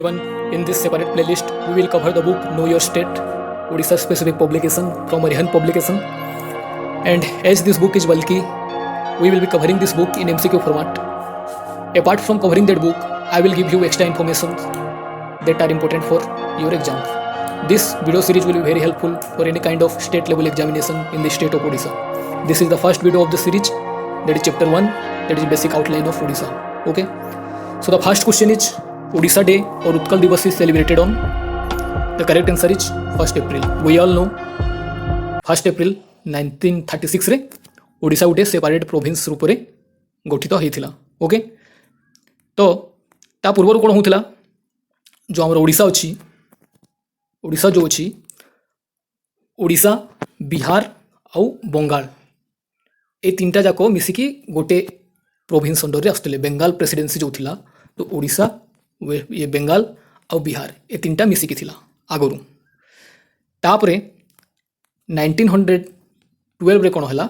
One, in this separate playlist, we will cover the book Know Your State, Odisha specific publication from Arihan Publication. And as this book is bulky, we will be covering this book in MCQ format. Apart from covering that book, I will give you extra information that are important for your exam. This video series will be very helpful for any kind of state level examination in the state of Odisha. This is the first video of the series, that is chapter 1, that is basic outline of Odisha. Okay, so the first question is Odisha Day or Utkal Divas is celebrated on. The correct answer is 1st April. We all know 1st April 1936 रे ओडिशा गोटे separate province रूप में गठित होता. Okay, तो ता पूर्व कौन होता जो आम ओडिशा अच्छी ओडिशा जो अच्छी ओडिशा बिहार आउ बंगाल ये तीनटा जाक मिसिकी गोटे प्रोविंस अंडर आसुले. बेंगाल प्रेसिडेंसी जो थिला तो ओडिशा ये बेंगाल आउ बिहार ये तीनटा मिसिकी थिला आगरू. तापरे 1912 रे कौन है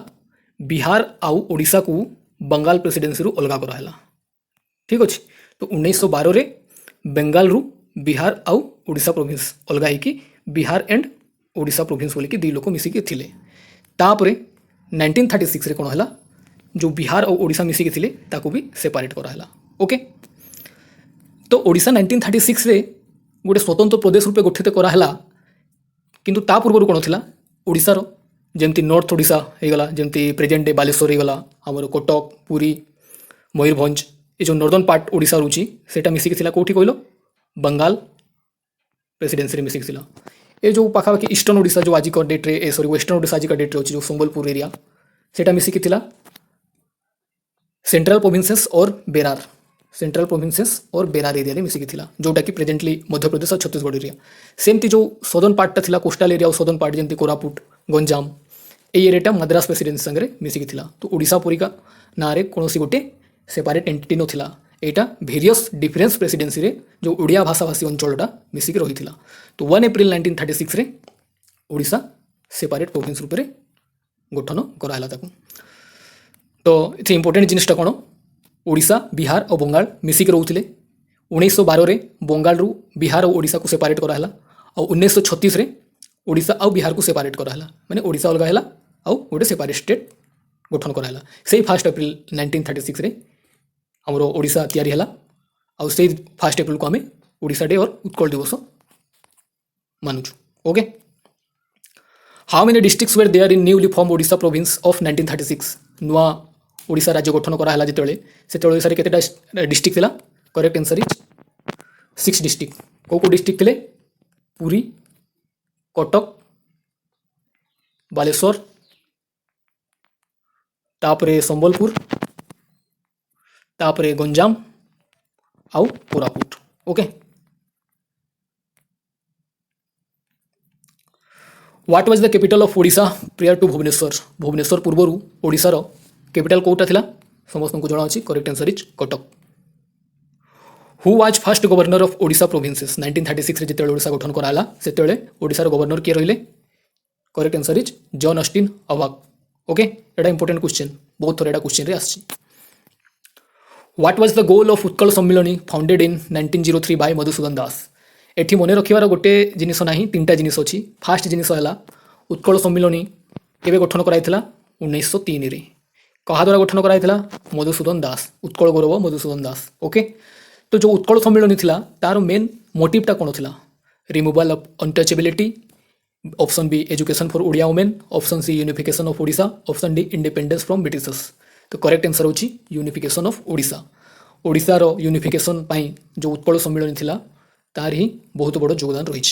बिहार आउ ओडिशा को बंगाल प्रेसिडेंसी रु अलगा कराला. ठीक अच्छे, तो 1912 रे बेंगाल रु बिहार आउ ओडिशा प्रोविंस अलगा होगी बिहार एंड ओडिशा प्रोविंस बोलिकी दी लोक मिसिकी थिले. तापरे 1936 रे कौन है जो बिहार और ओडिशा मिसिकी थिले ताको भी सेपरेट कराला. ओके, तो ओडिशा 1936 रे गोटे स्वतंत्र प्रदेश रूपे गठित कराला. किंतु ता पूर्व कौन थिला ओडिशार जमती नॉर्थ ओडिशा होगला जमती प्रेजेंट डे बालेश्वर होगला आमर कटक पुरी मयूरभंज ये जो नॉर्दर्न पार्ट ओडिशा रोची सेटा मिसिकी थिला कोठी कहलो बंगाल प्रेसिडेंसी रे मिसिकी थिला. ये जो पाखापाखि ईस्टर्न ओडिशा जो आज का डेट रे सॉरी वेस्टर्न ओडिशा आज का डेट रे अच्छी जो संबलपुर एरिया सेटा मिसिकी थिला सेंट्रल प्रोविंसेस और बेरार सेंट्रल प्रोविंसेस और बेरार एरिया रे मिसिकी थिला जोटा कि प्रेजेंटली मध्य प्रदेश और छत्तीसगढ़ एरिया. सेमती जो सदर्न पार्टा थिला कोस्टाल एरिया और सदर्न पार्ट जमती कोरापुट गंजाम ये एरिया मद्रास प्रेसिडेंसी संगे मिसिकी थिला. तो ओडिशा परिका ना रे कौन गोटे सेपरेट एंटिटी नथिला. एटा भेरियस डिफरेंस प्रेसिडेंसी रे जो ओडिया भाषाभाषी अंचलटा मिसिकी रही. तो 1 एप्रिल 1936 रे ओडिशा सेपरेट प्रोविंस रूप में गठन कराला. तो ये इंपोर्टेंट जिनिसटा कौन ओडिशा बिहार और बंगाल मिसिकी रोते. 1912 रे बंगाल रु बिहार और ओडिशा को सेपरेट कराला और 1936 रे ओडिशा और बिहार को सेपरेट कराला. माने ओडिशा अलग है और गोटे सेपरेट स्टेट गठन कराला. से 1 एप्रिल 1936 रे हमरो ओडिशा तैयारी है और से 1 एप्रिल को आम ओडिशा डे और उत्कल दिवस मानुचु. Okay, how many districts were there in newly form Odisha province of 1936. नुआ ओडिशा राज्य गठन कराला जिते से ओडिशा रे केतेटा डिस्ट्रिक्ट थिला. Correct answer is 6 district. को डिस्ट्रिक्ट थिले पुरी कटक बालेश्वर तापरे संबलपुर तापरे गंजाम आउ Koraput. Okay, what was the capital of Odisha prior to Bhubaneswar. Bhubaneswar पूर्वर ओडिशार कैपिटल कोटा थिला समस्त को जना अछि. Correct answer is Cuttack. Who was first governor of Odisha provinces. 1936 रे जिते ओडिशा गठन कराला सेते ओडिशार गवर्नर किए रहिले. Correct answer is John Austin Hubback. Okay, एटा इंपोर्टेंट क्वेश्चन बहुत थोड़ा क्वेश्चन रे आछि. What was the goal of Utkal Sammilani founded in 1903 by Madhusudan Das. एठी मने रखिबार गोटे जिनिस नाही तीनटा जिनिस अछि. फास्ट जिनिस हला उत्कल सम्मिलनी केबे गठन कराइथिला 1903 रे. कहा द्वारा गठन कराइथिला मधुसूदन दास. उत्कल गौरव मधुसूदन दास. ओके, तो जो उत्कल सम्मिलनी थिला तार मेन मोटिवटा कौन थिला removal of untouchability. Option B education for Odia women. Option C unification of Odisha. Option D independence from Britishers. तो करेक्ट आंसर होची यूनिफिकेशन ऑफ ओडिशा. ओडिशार यूनिफिकेशन पाई जो उत्कल सम्मिलनी थिला तार ही बहुत बड़ योगदान रही.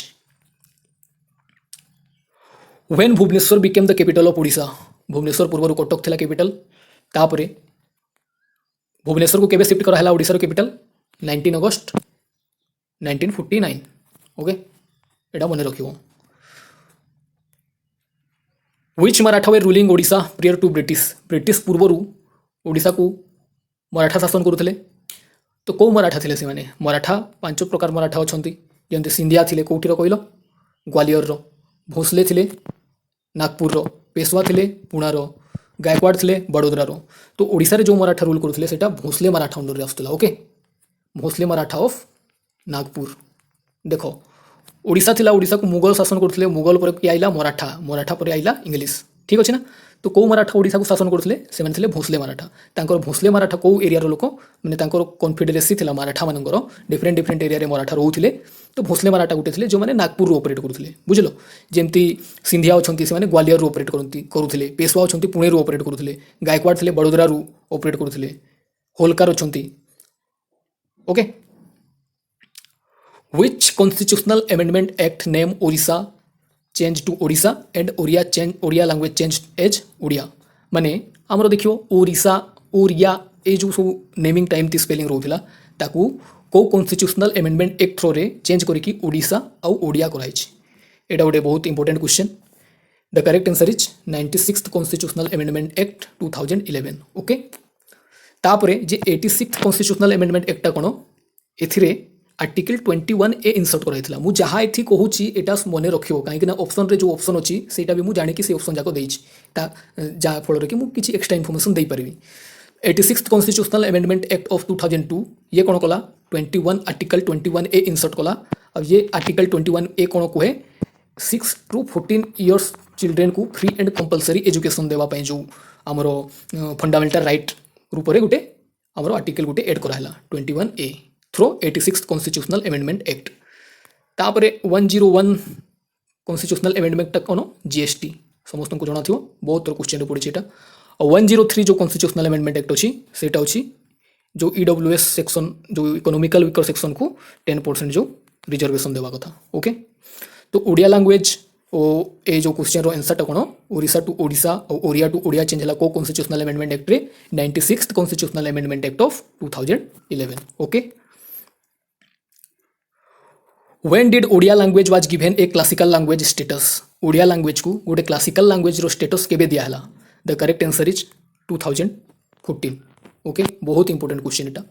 When Bhubaneswar became the capital of Odisha. Bhubaneswar पूर्व कटक थिला कैपिटल. तापरे भुवनेश्वर को केबे शिफ्ट कराला ओडिशार कैपिटल 19 अगस्त 1949. ओके, एटा मने रखिबो. Which Maratha were ruling Odisha prior to British. British पूर्वर ओडिशा को मराठा शासन करुले. तो कौ मराठा थिले से माने मराठा 5 प्रकार मराठा अछंती. जमते सिंधिया थिले कोठीर कहलो ग्वालियर रो. भोसले थिले नागपुर रो. पेशवा थिले पुणार. गायकवाड़ थिले बड़ोदरा रो. तो ओडिशा रे जो मराठा रूल करुले सेटा भोसले मराठा अंडर रे आस्तला. Okay, Bhonsle Maratha of Nagpur. देख ओडिशा थिला ओडिशा को मुगल शासन करथिले मुगल पर कि आइला मराठा मराठा पर आइला इंग्लिश ठीक अच्छे ना तो कौ मराठा ओडिशा को शासन करथिले से माने थिले भोसले मराठा तांकर भोसले मराठा कौ एरिया लोक माने तांकर कॉन्फिडरेसी थिला मराठा मानकर डिफरेंट डिफरेंट एरिया रे मराठा रहउथिले तो भोसले मराठा गुटे थिले जो माने नागपुर ऑपरेट करथिले बुझलो जेमती सिंधिया अछंती से माने ग्वालियर ऑपरेट करुथिले पेशवा अछंती पुणे रो ऑपरेट करुथिले गायकवाड़ थिले बड़ोदरा रो operate करुथिले Holkar अछंती okay Which constitutional amendment act name Orissa changed to Odisha and Oriya language changed as Odia माने आमर देखियो ओडिशा ओरिया ए जो सब नेमिंग टाइम ती स्पेलिंग रोथिला ताकू को कॉन्स्टिट्यूशनल अमेंडमेंट एक्ट थ्रो रे चेंज करिकी ओडिशा आउ ओडिया कराइछि एटा गोटे बहुत important question the correct answer is 96th constitutional amendment act 2011 okay तापरे जे 86th कॉन्स्टिट्यूशनल अमेंडमेंट एक्ट ता कोन एथिरे आर्टिकल 21A इनसर्ट कराइथिला मु जहाँ एथि कहूची एटा मने रखियो काहे ना ऑप्शन रे जो ऑप्शन अछि सेटा भी मु जानि कि से ऑप्शन जाको देइछि ता जा फल रे कि मु किछि एक्स्ट्रा इन्फॉर्मेशन देइ परिबी 86th constitutional amendment act of 2002 ये कोन कला 21 आर्टिकल 21A इनसर्ट कला अब ये आर्टिकल 21A कोन कहे 6 to 14 इयर्स चिल्ड्रेन को फ्री एंड कंपलसरी एजुकेशन देवा पई जो हमरो फंडामेंटल राइट रूप रे गुटे हमरो आर्टिकल गुटे ऐड कराहला 21A through 86th constitutional amendment act तापरे 101 कॉन्स्टिट्यूशनल अमेंडमेंट तक कौन जीएसटी समस्त को जाना थो बहुत थोड़ा क्वेश्चन पड़ी एटा और 103 जो कॉन्स्टिट्यूशनल अमेंडमेंट एक्ट अच्छी सेटा अच्छी जो ईडब्ल्यूएस सेक्शन जो इकोनॉमिकल वीकर सेक्शन को 10% जो रिजर्वेशन देवा कथा ओके तो ओडिया लैंग्वेज ओ ए जो क्वेश्चन रो आंसर टा कौन ओडिशा टू ओडिशा और ओरिया टू ओडिया चेंज हला को कॉन्स्टिट्यूशनल अमेंडमेंट एक्ट रे 96th constitutional amendment act of 2011 okay When did Odia language was given a classical language status? Odia language को गोटे classical language रो status केबे दिया हला? The correct answer is 2014. Okay बहुत important question एटा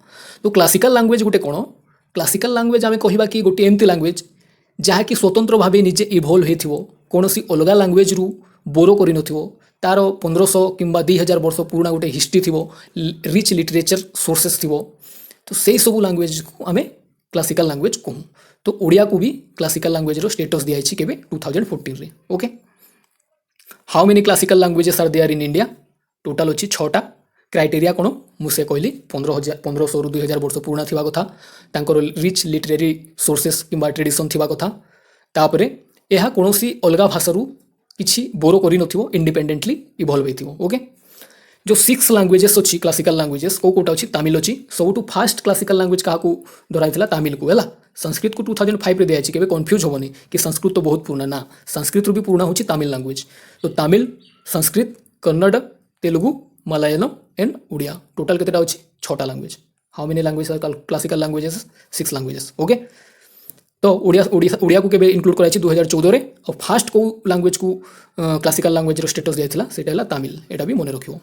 तो classical language गोटे कोन classical language आमे कहिबा कि गोटे एमती लैंग्वेज जहा कि स्वतंत्र भावे निजे इवॉल्व हेथिवो कोनोसी अलगा लैंग्वेज रु बोरो करि नथिवो तार 1500 किंबा 2000 वर्ष पुराना गोटे हिस्ट्री थिवो रिच लिटरेचर सोर्सेस थिवो तो सेही सब लैंग्वेज को आमे क्लासिकल लैंग्वेज कहूँ तो ओडिया को भी क्लासिकल लैंग्वेज रो स्टेटस दिया है केबे 2014 रे okay how many classical languages are there in India total अछि 6टा क्राइटेरिया कोन मुसे कहली 1500 रु 2000 वर्ष पुराना थिबा कथा तांकर रिच लिटरेरी सोर्सेस किंबा ट्रेडिशन थिबा कथा तापरे एहा कोनोसी अलगा भाषा रु किछि बोरो करि नथिवो इंडिपेंडेंटली इवॉल्व हेथिवो ओके जो 6 लैंग्वेजेस अच्छी क्लासिकल लैंग्वेजेस को कोटा अच्छी तमिल अच्छी सबुठु फास्ट क्लासिकल लैंग्वेज क्या धराई तमिल को है संस्कृत को 2005 रे दिया केबे कंफ्यूज होबनी कि संस्कृत तो बहुत पुराना ना संस्कृत रू भी पुराना होची तमिल लैंग्वेज तो तमिल संस्कृत कन्नड़ तेलुगु मलयालम एंड उड़िया टोटल केतेटा अछि 6टा language how many language are classical languages 6 languages okay तो उड़िया को केबे इंक्लूड कराई 2014 रे और फास्ट को लैंग्वेज को क्लासिकल लैंग्वेज रो स्टेटस दिया सेटा हला तमिल एटा भी मने रखियो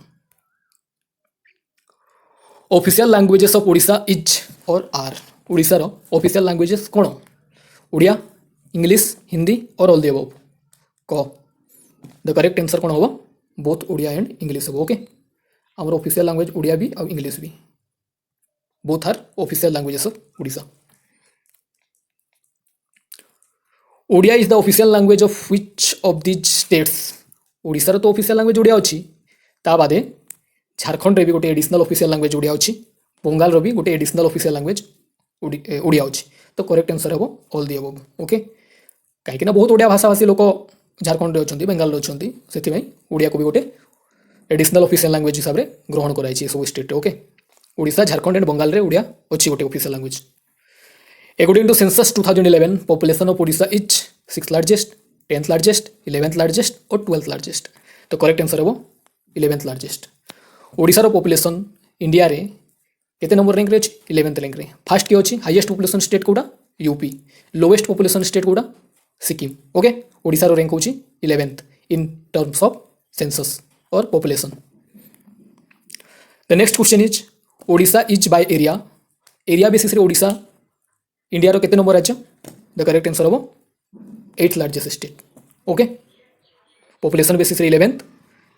official languages of Odisha is or are Odisha रो ऑफिशियल लैंग्वेजेस कौन Odia English Hindi or all the above कह द करेक्ट आंसर कौन होबो बोथ ओडिया एंड इंग्लिश होबो ओके हमर ऑफिशियल लैंग्वेज ओडिया भी और इंग्लिश भी both are official languages of Odisha Odia is the official language of which of this states Odisha रो तो ऑफिशियल लैंग्वेज ओडिया अछि ता बादे झारखंड रे भी गोटे एडिशनल ऑफिशियल लैंग्वेज ओडिया अछि बंगाल रो भी गोटे एडिशनल ऑफिशियल लैंग्वेज ओडिया अछि तो करेक्ट आंसर हेबो ऑल द अबव ओके काहे कि ना बहुत ओडिया भाषा भाषी लोक झारखंड रे अछंती बंगाल रे अछंती सेति भाई ओडिया को भी गोटे एडिशनल ऑफिशियल लैंग्वेज हिसाब रे ग्रहण कराई छी सब state okay Odisha Jharkhand and Bengal रे ओडिया अछि गोटे official language according to census 2011 population of Odisha is 6th largest 10th largest 11th largest और 12th लार्जेस्ट तो करेक्ट आंसर हेबो 11th लार्जेस्ट ओडिशा रो पॉपुलेशन इंडिया रे केते नंबर रैंक रे 11th रैंक रे फर्स्ट के अछि हाईएस्ट पॉपुलेशन स्टेट कोडा यूपी लोवेस्ट पॉपुलेशन स्टेट कोडा सिक्किम ओके ओडिशा रो रैंक होछि 11th in terms of census or population the next question is Odisha is by area basis रे ओडिशा इंडिया रो केते नंबर राज्य द करेक्ट आंसर होबो 8th largest state okay population basis रे 11th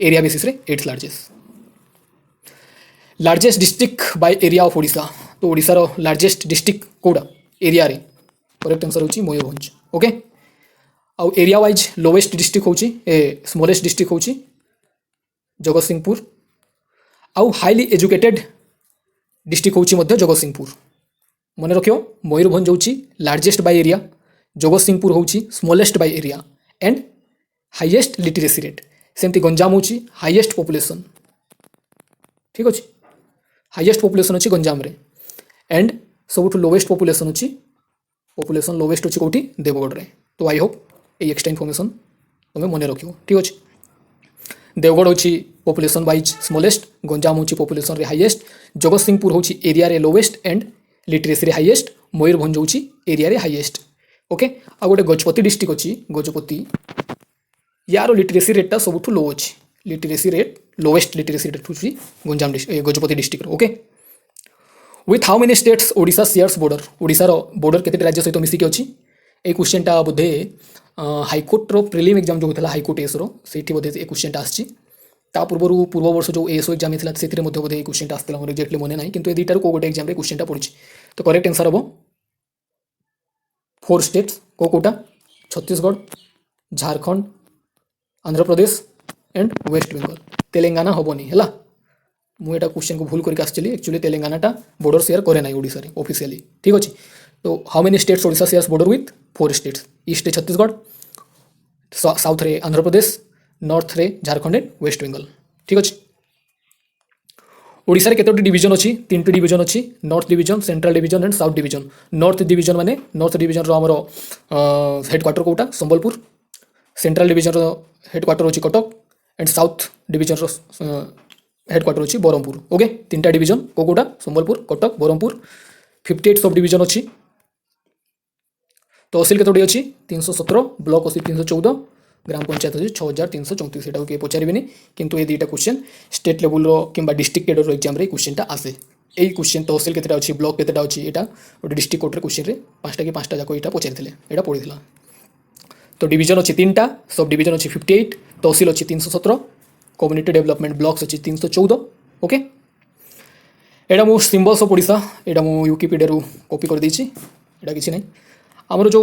area basis रे 8th largest district by area of Odisha तो ओडिशा रो largest district कोडा area रे correct answer होची मयूरभंज। ओके आउ एरिया वाइज लोवेस्ट डिस्ट्रिक्ट होची स्मॉलेस्ट डिस्ट्रिक्ट होची जगतसिंहपुर आउ हाईली एजुकेटेड डिस्ट्रिक्ट होची मध्य जगतसिंहपुर। मन रखियो मयूरभंज होची लार्जेस्ट बाय एरिया, जगतसिंहपुर होची smallest by area and highest literacy rate. सेमती गंजाम होची हाईएस्ट पॉपुलेशन, ठीक अच्छे हाईएस्ट पॉपुलेशन अच्छी गंजाम रे एंड सब लोवेस्ट पॉपुलेशन अच्छी पॉपुलेशन लोवेस्ट अच्छी कौटी देवगढ़ रे। तो आई होप ये एक्सट्रा इनफॉरमेशन तुम्हें मन रखियो, ठीक अच्छे। देवगढ़ होची पॉपुलेशन वाइज स्मॉलेस्ट, गंजाम होची पॉपुलेशन रे हाईएस्ट, जगतसिंहपुर होची एरिया रे लोवेस्ट एंड लिटरेसी रे हाईएस्ट, मयूरभंज होची एरिया रे हाईएस्ट। ओके आ गोटे गजपति डिस्ट्रिक्ट अच्छी, गजपति यार लिटरेसी रेटा सब लो अच्छी, literacy rate lowest literacy rate होची Ganjam Gajapati district. Okay with how many states Odisha shares border, ओडिशार बॉर्डर केते राज्य सहित मिसिकी अच्छी। ये क्वेश्चनटा बोधे हाइकोर्टर प्रिलिम एग्जाम जो होता हाइकोर्ट एएस से बोधे ये क्वेश्चनटा आसी। पूर्व वर्ष जो एएसओ एग्जाम होता से बोधे ये क्वेश्चनटा आसला मोर एक्जाक्टली मन ना, किंतु दुईटार को गोटे एग्जाम क्वेश्चनटा पड़ी। तो करेक्ट आंसर हम 4 स्टेट्स कोटा छत्तीसगढ़, झारखंड, आंध्र प्रदेश एंड वेस्ट बेंगल। तेलंगाना हेनी है मुझे क्वेश्चन को भूल करके आसली, एक्चुअली तेलंगाना बॉर्डर शेयर करे ना ओडिशा रे ऑफिशियली, ठीक अच्छे। तो how many states Odisha shares border with 4 states, east रे छत्तीसगढ़, साउथ रे आंध्र प्रदेश, नॉर्थ रे झारखंड एंड वेस्ट बेंगल, ठीक अच्छे। ओडिशा रे केतोटी डिवीजन अच्छी, 3टी डिवीजन अच्छी, north division, central division and south division. North division माने नॉर्थ डिवीजन रो हमरो हेडक्वार्टर कोटा संबलपुर, सेंट्रल डिवीजन रो हेडक्वार्टर होची कटक एंड साउथ डिवीजन रो हेडक्वार्टर होची बरहमपुर। ओके 3टा डिवीजन कोटा संबलपुर, कटक, बरहमपुर। 58 सब डिवीजन अच्छी। तहसिल केतोटी अच्छी 317, ब्लॉक अच्छी 314, ग्राम पंचायत अच्छी 6334। यहाँ किए पचारे किंतु ये दुईटा क्वेश्चन स्टेट लेवल कि डिस्ट्रिक्ट कैडर एग्जाम रे क्वेश्चनटा आसे। यही क्वेश्चन तहसिल केतेटा अच्छी, ब्लॉक केतेटा अच्छी, यहाँ गोटे डिस्ट्रिक्ट कोर्टर क्वेश्चन रे 5टा कि 5टा जाक यहाँ पचारि यहाँ पड़ा। तो डिवीजन अच्छी 3टा, सब डिवीजन अच्छी 58, तहसिल अच्छी 317, कम्युनिटी डेवलपमेंट ब्लॉक्स अच्छी 314। ओके यहाँ मु सिम्बल्स ऑफ ओडिशा यहाँ मुझे विकिपीडिया कॉपी कर देछि, यहाँ किसी ना आमर जो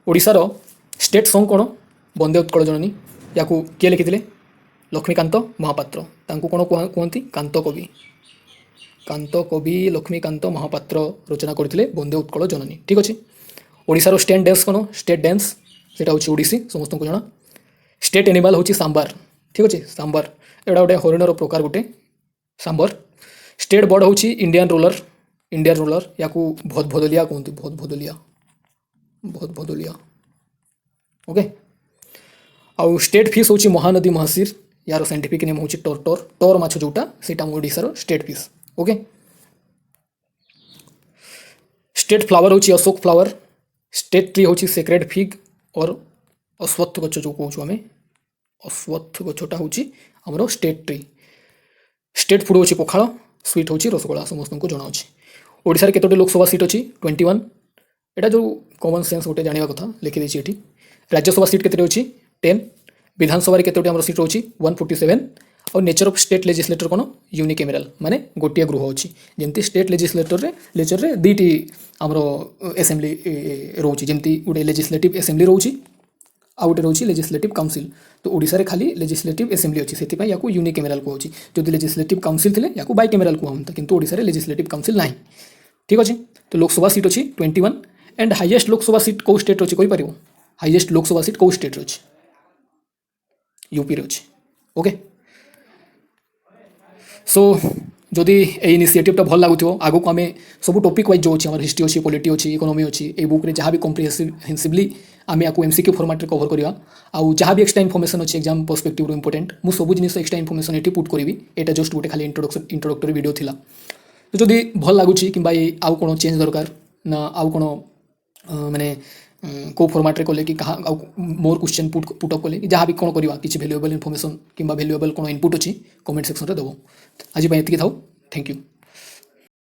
ओडिशार स्टेट सॉन्ग कौन वंदे उत्कल जननी, या किए लिखिथिले लक्ष्मीकांत महापात्र, तांको कौन कहती कांत कवि, कांत कवि लक्ष्मीकांत महापात्र रचना करथिले वंदे उत्कल जननी, ठीक अच्छे। ओडिशार स्टेट डांस कौन, स्टेट डांस सेटा होची ओडिसी, समस्त को जना। स्टेट एनिमल होची सांबार, ठीक अच्छे सांबार, एटा गोटे हरिणर प्रकार गोटे सांबर। स्टेट बर्ड होची इंडियन रोलर, इंडियन रोलर या भदभदलिया कहते, भदभदलिया, भदभदलिया। ओके आउ स्टेट फिश होची महानदी महासीर, यार साइंटिफिक नेम होची टर्टर, टोर माछ जोटा सेटा ओडिशार state fish. Okay state flower होची अशोक फ्लावर। स्टेट ट्री होची सेक्रेड फिग और अश्वत्थ गछ जो कहूँ आम, अश्वत्थ गछटा होची हमरो स्टेट ट्री। स्टेट फूड होची पखाड़, स्वीट होची रसगोला, समस्त को जना अच्छी। ओडिशा रे केतोटी लोकसभा सीट अच्छी 21, एटा जो कॉमन सेंस गोटे जानिबा कथा लिखि देछि एठी। राज्यसभा सीट केतोटी अच्छी 10, विधानसभा रे केतोटी हमरो सीट होची 147 और नेचर ऑफ स्टेट लेजिस्लेटर कोन यूनिकेमेराल माने गोटिया गृह अच्छी। जेमती स्टेट लेजिस्लेटर रे दीटी हमरो असेंबली रोची, जेमती गोटे लेजिस्लेटिव असेंबली रोची आ गोटे रोची लेजिस्लेटिव काउंसिल। तो ओडिशा रे खाली लेजिस्लेटिव असेंबली अच्छी, सेति पई याकू यूनिकेमेराल कहूची। जदि लेजिस्लेटिव काउंसिल थिले याकू बाइकेमेराल कहंता, किंतु ओडिशा रे लेजिस्लेटिव काउंसिल नाही, ठीक अछि। तो लोकसभा सीट अच्छी 21 एंड हाईएस्ट लोकसभा सीट को स्टेट अच्छी कोई पारिबो, हाईएस्ट लोकसभा सीट को स्टेट अच्छी, यूपी रे अच्छी। ओके सो जदि ये इनिशिएटिव भल लगुव आगु को आम सब टॉपिक वाइज जो अच्छी हिस्ट्री अच्छी, पॉलिटी अच्छी, इकोनॉमी अच्छी, ये बुक रे जहाँ भी कम्प्रिहेंसिवली आम या एमसीक्यू फॉर्मेट कवर करवा। आउ जहाँ भी एक्सट्रा इनफॉरमेशन अच्छी एग्जाम पर्सपेक्टिव इंपोर्टेंट मु सब जिन एक्सट्रा इनफॉरमेशन ये पुट करी। यहाँ जस्ट गोटे खाली इंट्रोडक्टरी वीडियो थिला। तो जदि भल लगुच कि आउ कौन चेंज दरकार ना आउ कौन माने को फॉर्मेट रे कले कि कहाँ आउ मोर क्वेश्चन पुटअप कले जहाँ भी कौन करवा किसी वैल्यूएबल इनफॉरमेशन कि वैल्यूएबल कौन इनपुट अच्छी कमेंट सेक्शन रे देबो। आज एतिकी थाउ, थैंक यू।